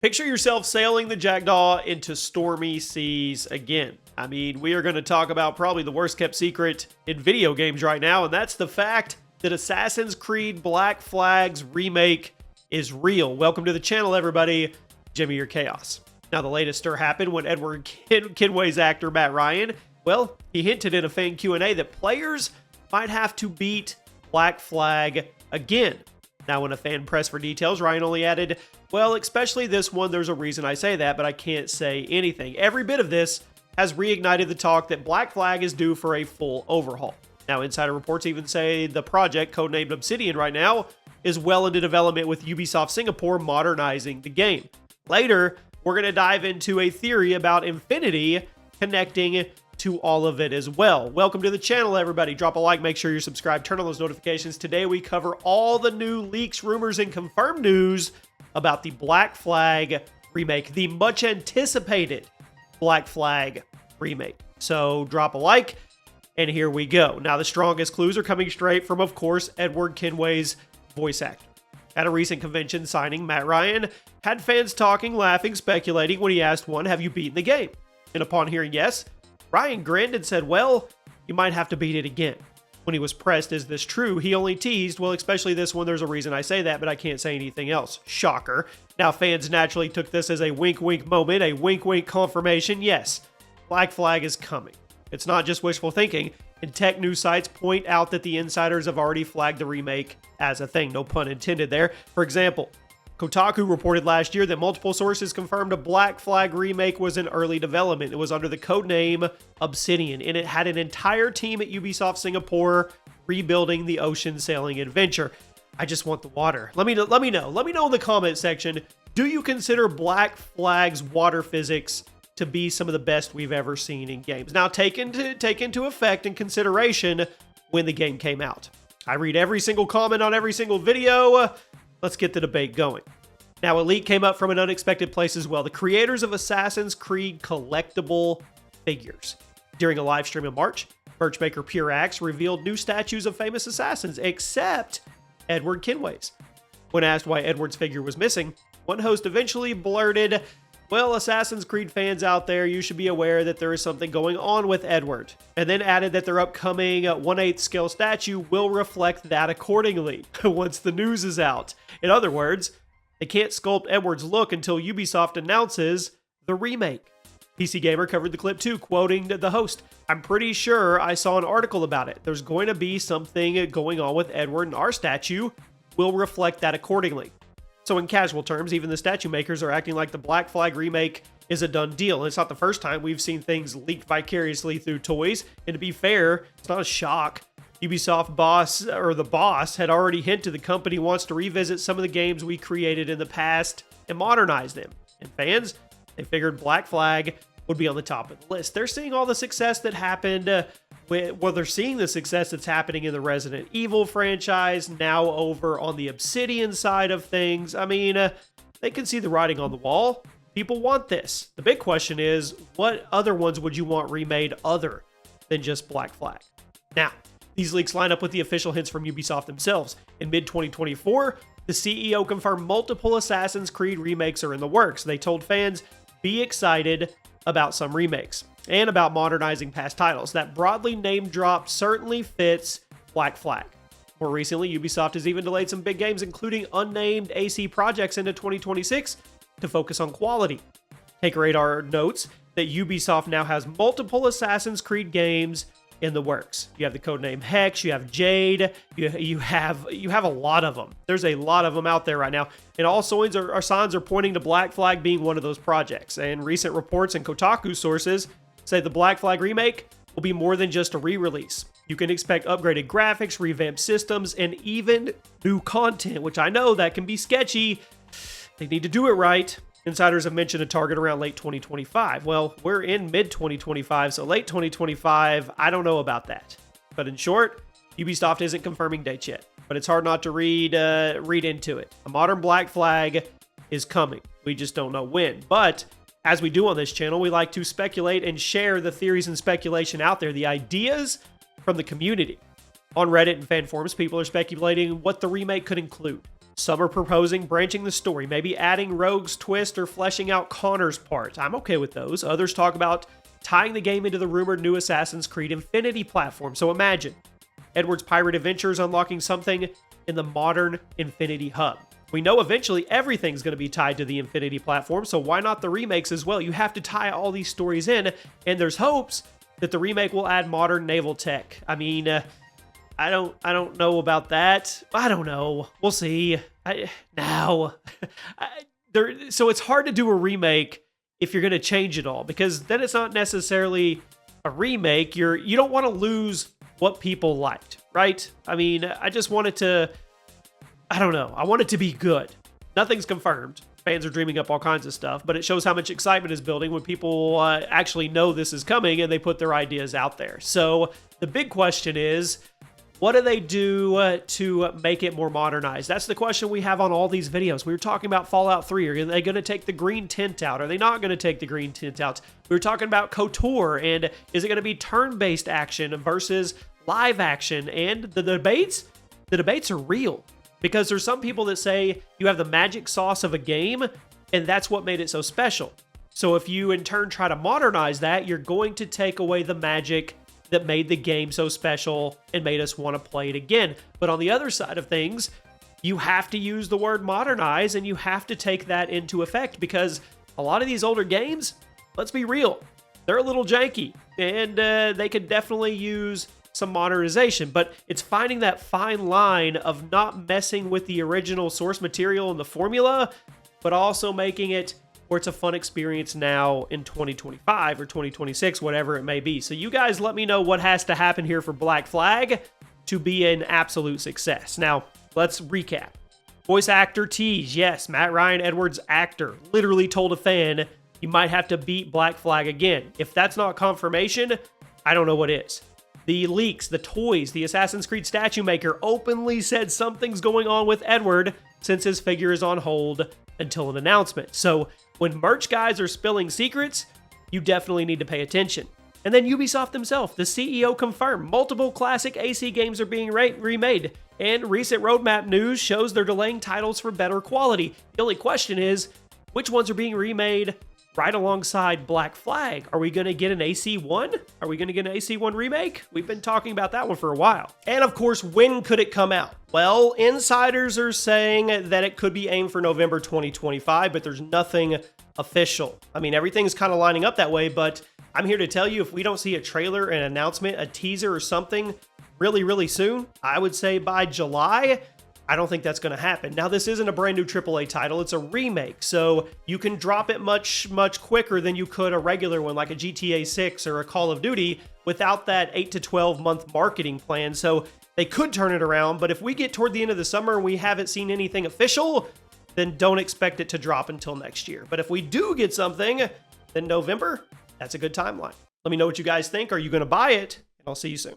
Picture yourself sailing the Jackdaw into stormy seas again. I mean, we are going to talk about probably the worst kept secret in video games right now, and that's the fact that Assassin's Creed Black Flag's remake is real. Welcome to the channel, everybody. Jimmy, your Chaos. Now, the latest stir happened when Edward Kenway's actor Matt Ryan, well, he hinted in a fan Q&A that players might have to beat Black Flag again. Now, when a fan pressed for details, Ryan only added, well, especially this one, there's a reason I say that, but I can't say anything. Every bit of this has reignited the talk that Black Flag is due for a full overhaul. Now, insider reports even say the project, codenamed Obsidian right now, is well into development with Ubisoft Singapore modernizing the game. Later, we're going to dive into a theory about Infinity connecting to all of it as well. Welcome to the channel, everybody. Drop a like, make sure you're subscribed, turn on those notifications. Today, we cover all the new leaks, rumors, and confirmed news about the Black Flag remake, the much anticipated Black Flag remake. So drop a like, and here we go. Now, the strongest clues are coming straight from, of course, Edward Kenway's voice actor. At a recent convention signing, Matt Ryan had fans talking, laughing, speculating when he asked one, have you beaten the game? And upon hearing yes, Ryan grinned and said, well, you might have to beat it again. When he was pressed, is this true? He only teased, well, especially this one, there's a reason I say that, but I can't say anything else. Shocker. Now, fans naturally took this as a wink-wink moment, a wink-wink confirmation. Yes, Black Flag is coming. It's not just wishful thinking, and tech news sites point out that the insiders have already flagged the remake as a thing. No pun intended there. For example, Kotaku reported last year that multiple sources confirmed a Black Flag remake was in early development. It was under the codename Obsidian, and it had an entire team at Ubisoft Singapore rebuilding the ocean sailing adventure. I just want the water. Let me know in the comment section, do you consider Black Flag's water physics to be some of the best we've ever seen in games? Now, take into effect and consideration when the game came out. I read every single comment on every single video. Let's get the debate going. Now, a leak came up from an unexpected place as well. The creators of Assassin's Creed collectible figures. During a live stream in March, merch maker Pure Axe revealed new statues of famous assassins, except Edward Kenway's. When asked why Edward's figure was missing, one host eventually blurted, well, Assassin's Creed fans out there, you should be aware that there is something going on with Edward, and then added that their upcoming 1/8 scale statue will reflect that accordingly once the news is out. In other words, they can't sculpt Edward's look until Ubisoft announces the remake. PC Gamer covered the clip too, quoting the host, I'm pretty sure I saw an article about it. There's going to be something going on with Edward, and our statue will reflect that accordingly. So in casual terms, even the statue makers are acting like the Black Flag remake is a done deal. And it's not the first time we've seen things leaked vicariously through toys. And to be fair, it's not a shock. Ubisoft the boss had already hinted the company wants to revisit some of the games we created in the past and modernize them. And fans, they figured Black Flag would be on the top of the list. They're seeing all the success that happened they're seeing the success that's happening in the Resident Evil franchise, now over on the Obsidian side of things. I mean, they can see the writing on the wall. People want this. The big question is, what other ones would you want remade other than just Black Flag? Now, these leaks line up with the official hints from Ubisoft themselves. In mid-2024, the CEO confirmed multiple Assassin's Creed remakes are in the works. They told fans, be excited about some remakes and about modernizing past titles. That broadly name drop certainly fits Black Flag. More recently, Ubisoft has even delayed some big games, including unnamed AC projects, into 2026 to focus on quality. Take Radar notes that Ubisoft now has multiple Assassin's Creed games in the works. You have the codename Hex, you have Jade, you have a lot of them. There's a lot of them out there right now, and all signs are pointing to Black Flag being one of those projects. And recent reports and Kotaku sources say the Black Flag remake will be more than just a re-release. You can expect upgraded graphics, revamped systems, and even new content, which I know that can be sketchy. They need to do it right. Insiders have mentioned a target around late 2025. Well, we're in mid-2025, so late 2025, I don't know about that. But in short, Ubisoft isn't confirming dates yet, but it's hard not to read into it. A modern Black Flag is coming. We just don't know when. But as we do on this channel, we like to speculate and share the theories and speculation out there, the ideas from the community. On Reddit and fan forums, people are speculating what the remake could include. Some are proposing branching the story, maybe adding Rogue's twist or fleshing out Connor's part. I'm okay with those. Others talk about tying the game into the rumored new Assassin's Creed Infinity platform. So imagine Edward's Pirate Adventures unlocking something in the modern Infinity Hub. We know eventually everything's going to be tied to the Infinity platform, so why not the remakes as well? You have to tie all these stories in, and there's hopes that the remake will add modern naval tech. I mean, I don't know about that. I don't know. We'll see. So it's hard to do a remake if you're going to change it all, because then it's not necessarily a remake. You don't want to lose what people liked, right? I mean, I just want it to, I don't know. I want it to be good. Nothing's confirmed. Fans are dreaming up all kinds of stuff, but it shows how much excitement is building when people actually know this is coming and they put their ideas out there. So the big question is, what do they do to make it more modernized? That's the question we have on all these videos. We were talking about Fallout 3. Are they going to take the green tint out? Are they not going to take the green tint out? We were talking about KOTOR, and is it going to be turn-based action versus live action? And the debates are real, because there's some people that say you have the magic sauce of a game, and that's what made it so special. So if you in turn try to modernize that, you're going to take away the magic that made the game so special and made us want to play it again. But on the other side of things, you have to use the word modernize, and you have to take that into effect, because a lot of these older games, let's be real, they're a little janky, and they could definitely use some modernization. But it's finding that fine line of not messing with the original source material and the formula, but also making it where it's a fun experience now in 2025 or 2026, whatever it may be. So you guys let me know what has to happen here for Black Flag to be an absolute success. Now, let's recap. Voice actor tease. Yes, Matt Ryan, Edward's actor, literally told a fan, you might have to beat Black Flag again. If that's not confirmation, I don't know what is. The leaks, the toys, the Assassin's Creed statue maker openly said something's going on with Edward since his figure is on hold until an announcement. So when merch guys are spilling secrets, you definitely need to pay attention. And then Ubisoft himself, the CEO, confirmed multiple classic AC games are being remade, and recent roadmap news shows they're delaying titles for better quality. The only question is, which ones are being remade right alongside Black Flag? Are we going to get an AC1? Are we going to get an AC1 remake? We've been talking about that one for a while. And of course, when could it come out? Well, insiders are saying that it could be aimed for November 2025, but there's nothing official. I mean, everything's kind of lining up that way, but I'm here to tell you, if we don't see a trailer, an announcement, a teaser or something really, really soon, I would say by July, I don't think that's going to happen. Now, this isn't a brand new AAA title. It's a remake, so you can drop it much quicker than you could a regular one like a GTA 6 or a Call of Duty without that 8 to 12 month marketing plan. So they could turn it around, but if we get toward the end of the summer and we haven't seen anything official, then don't expect it to drop until next year. But if we do get something, then November, that's a good timeline. Let me know what you guys think. Are you going to buy it? And I'll see you soon.